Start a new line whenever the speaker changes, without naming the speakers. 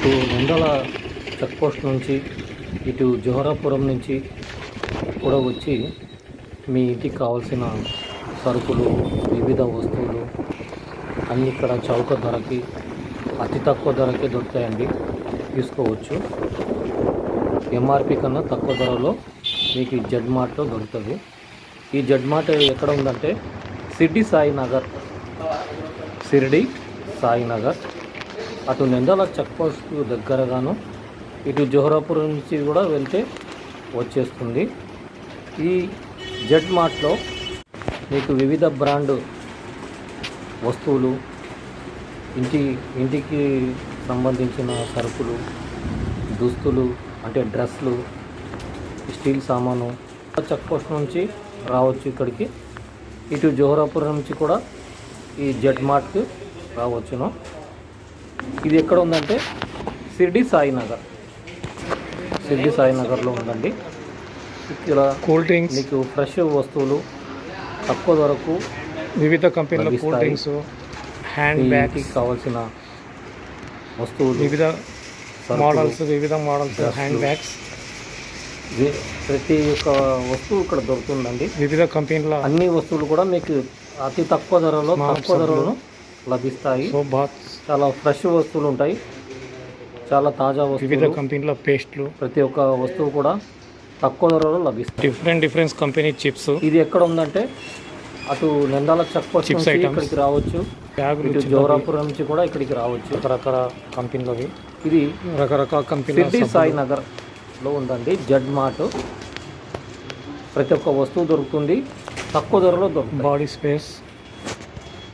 మీకు నందల check post నుంచి ఇటు జోహరాపురం నుంచి కూడా వచ్చి మీ ఇంటికి కావాల్సిన సరుకులు, వివిధ వస్తువులు అన్నీ ఇక్కడ చౌక ధరకి, అతి తక్కువ ధరకే దొరుకుతాయండి. తీసుకోవచ్చు. ఎంఆర్పి కన్నా తక్కువ ధరలో మీకు ఈ జెడ్ మార్ట్లో దొరుకుతుంది. ఈ జెడ్ మార్ట్ ఎక్కడ ఉందంటే షిర్డీ సాయినగర్ అటు నంద్యాల చెక్ పోస్ట్ దగ్గరగాను, ఇటు జోహరాపురం నుంచి కూడా వెళ్తే వచ్చేస్తుంది. ఈ జెడ్ మార్ట్లో మీకు వివిధ బ్రాండ్ వస్తువులు, ఇంటికి సంబంధించిన సరుకులు, దుస్తులు అంటే డ్రెస్లు, స్టీల్ సామాను చెక్ పోస్ట్ నుంచి రావచ్చు ఇక్కడికి. ఇటు జోహరాపురం నుంచి కూడా ఈ జెడ్ మార్ట్కి రావచ్చును. ఇది ఎక్కడ ఉందంటే షిర్డీ సాయినగర్లో ఉందండి. ఇక్కడ
కూల్ డ్రింక్స్,
మీకు ఫ్రెష్ వస్తువులు తక్కువ ధరకు
వివిధ కంపెనీల కూల్ డ్రింక్స్, హ్యాండ్ బ్యాగ్స్,
కావాల్సిన వస్తువులు, వివిధ
మోడల్స్ హ్యాండ్ బ్యాగ్స్,
ప్రతి ఒక్క వస్తువు ఇక్కడ దొరుకుతుందండి.
వివిధ కంపెనీల
అన్ని వస్తువులు కూడా మీకు అతి తక్కువ ధరలో లభిస్తాయి. చాలా ఫ్రెష్ వస్తువులు ఉంటాయి, చాలా తాజా వస్తువులు,
వివిధ కంపెనీల పేస్ట్లు,
ప్రతి ఒక్క వస్తువు కూడా తక్కువ ధరలో లభిస్తాయి.
Different company chips.
ఇది ఎక్కడ ఉందంటే అటు నంద్యాల చెక్ పోస్ట్ నుంచి ఇక్కడికి రావచ్చు, ఇటు జోహరాపురం నుంచి కూడా ఇక్కడికి రావచ్చు.
రకరకాల కంపెనీలవి,
ఇది
రకరకాల కంపెనీ
షిర్డీ సాయినగర్లో ఉందండి జెడ్ మార్ట్. ప్రతి ఒక్క వస్తువు దొరుకుతుంది, తక్కువ ధరలో దొరుకుతుంది.
Body space,